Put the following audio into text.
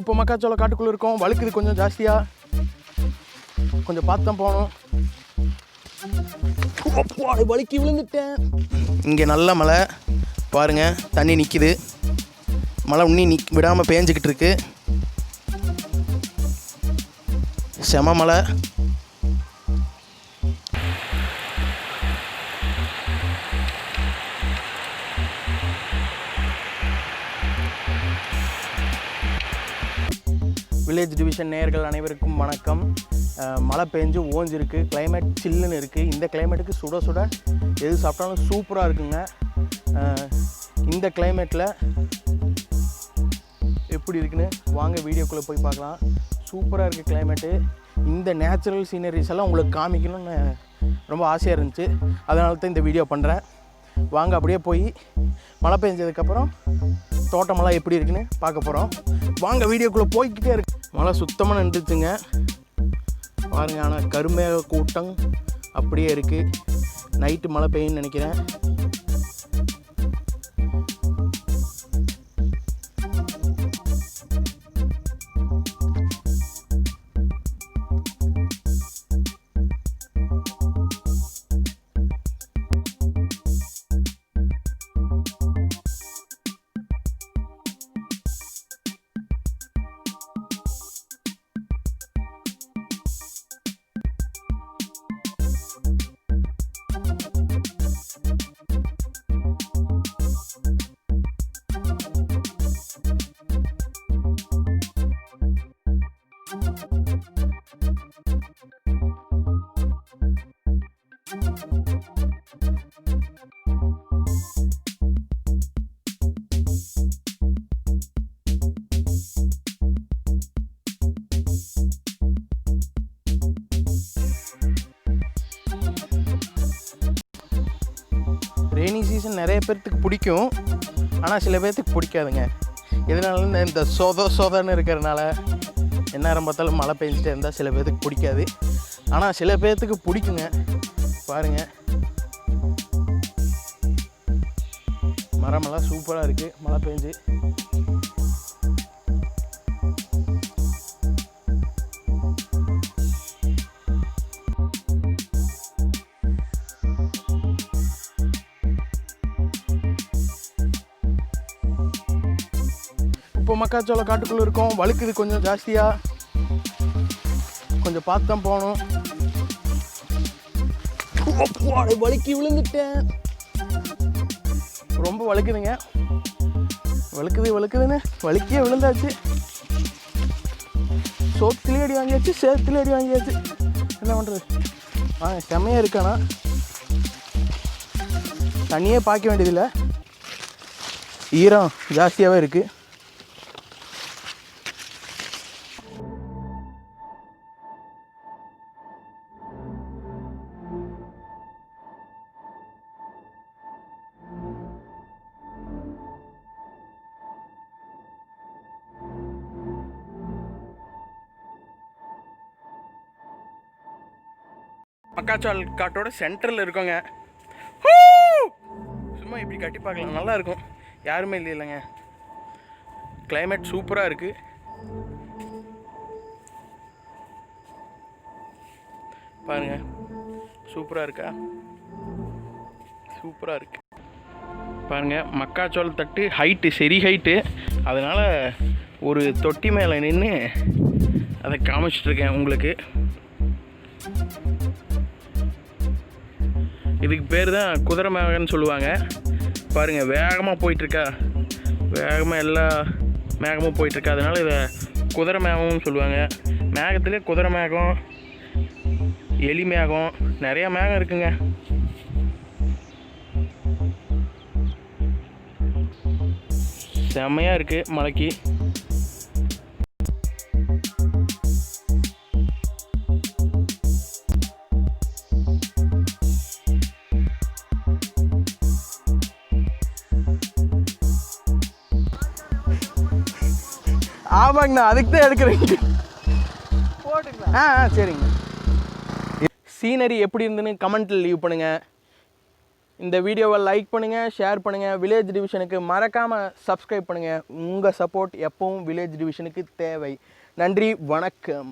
இப்போ மக்காச்சோள காட்டுக்குள்ளே இருக்கோம். வழுக்குது கொஞ்சம் ஜாஸ்தியாக, கொஞ்சம் பார்த்து தான் போகணும். வழுக்கி விழுந்துட்டேன். இங்கே நல்ல மழை பாருங்கள், தண்ணி நிற்கிது. மழை இன்னி விடாமல் பேஞ்சிக்கிட்டு இருக்கு. செம மழை. வில்லேஜ் டிவிஷன் நேயர்கள் அனைவருக்கும் வணக்கம். மழை பெஞ்சு ஓஞ்சிருக்கு, கிளைமேட் சில்லுன்னு இருக்குது. இந்த கிளைமேட்டுக்கு சுட சுட எது சாப்பிட்டாலும் சூப்பராக இருக்குங்க. இந்த கிளைமேட்டில் எப்படி இருக்குன்னு வாங்க வீடியோக்குள்ளே போய் பார்க்கலாம். சூப்பராக இருக்குது கிளைமேட்டு. இந்த நேச்சுரல் சீனரிஸ் எல்லாம் உங்களுக்கு காமிக்கணும்னு ரொம்ப ஆசையாக இருந்துச்சு. அதனால தான் இந்த வீடியோ பண்ணுறேன். வாங்க அப்படியே போய் மழை பெஞ்சதுக்கப்புறம் தோட்டமெல்லாம் எப்படி இருக்குன்னு பார்க்க போகிறோம். வாங்க வீடியோக்குள்ளே போய்கிட்டே இருக்கு. மழை சுத்தமாக நின்றுச்சுங்க பாருங்கள். ஆனால் கருமேக கூட்டம் அப்படியே இருக்குது. நைட்டு மழை பெய்யும்னு நினைக்கிறேன். ரெய்னி சீசன் நிறைய பேர்த்துக்கு பிடிக்கும், ஆனால் சில பேர்த்துக்கு பிடிக்காதுங்க. எதனால இந்த சொதன்னு இருக்கிறனால எந்நேரம் பார்த்தாலும் மழை பெஞ்சிட்டே இருந்தால் சில பேர்த்துக்கு பிடிக்காது. ஆனால் சில பேர்த்துக்கு பிடிக்குங்க. பாருங்கள், மரமெல்லாம் சூப்பராக இருக்குது மழை பெஞ்சு. இப்போ மக்காச்சோள காட்டுக்குள்ளே இருக்கோம். வழுக்குது கொஞ்சம் ஜாஸ்தியாக, கொஞ்சம் பார்த்து தான் போகணும். வழுக்கி விழுந்துட்டேன். ரொம்ப வழுக்குதுங்க. வழுக்குதுன்னு வழுக்கியே விழுந்தாச்சு. சோத்துலேயே அடி வாங்கியாச்சு, சேத்துலேயே அடி வாங்கியாச்சு. என்ன பண்ணுறது? செம்மையாக இருக்கானா தண்ணியே பார்க்க வேண்டியதில்லை. ஈரம் ஜாஸ்தியாகவே இருக்குது. மக்காச்சோள காட்டோட சென்டரில் இருக்கோங்க. சும்மா இப்படி கட்டி பார்க்கலாம், நல்லா இருக்கும். யாருமே இல்லைங்க. கிளைமேட் சூப்பராக இருக்குது. பாருங்கள், சூப்பராக இருக்கா? சூப்பராக இருக்குது பாருங்கள். மக்காச்சோள தட்டு ஹைட்டு, சரி ஹைட்டு. அதனால் ஒரு தொட்டி மேலே நின்று அதை காமிச்சிட்ருக்கேன் உங்களுக்கு. இதுக்கு பேர் தான் குதிரை மேகன்னு சொல்லுவாங்க. பாருங்கள், வேகமாக போயிட்டுருக்கா. வேகமாக எல்லா மேகமும் போயிட்டுருக்கா. அதனால் இதை குதிரை மேகம்னு சொல்லுவாங்க. மேகத்துலேயே குதிரை மேகம், எலி மேகம், நிறையா மேகம் இருக்குங்க. செம்மையாக இருக்குது மழைக்கு. ஆமாங்கண்ணா, அதுக்கு தான் எடுக்கிறேங்க. போட்டுங்களா? சரிங்க. சீனரி எப்படி இருந்துன்னு கமெண்ட்டில் லீவ் பண்ணுங்கள். இந்த வீடியோவை லைக் பண்ணுங்கள், ஷேர் பண்ணுங்கள். வில்லேஜ் டிவிஷனுக்கு மறக்காமல் சப்ஸ்கிரைப் பண்ணுங்கள். உங்கள் சப்போர்ட் எப்பவும் வில்லேஜ் டிவிஷனுக்கு தேவை. நன்றி, வணக்கம்.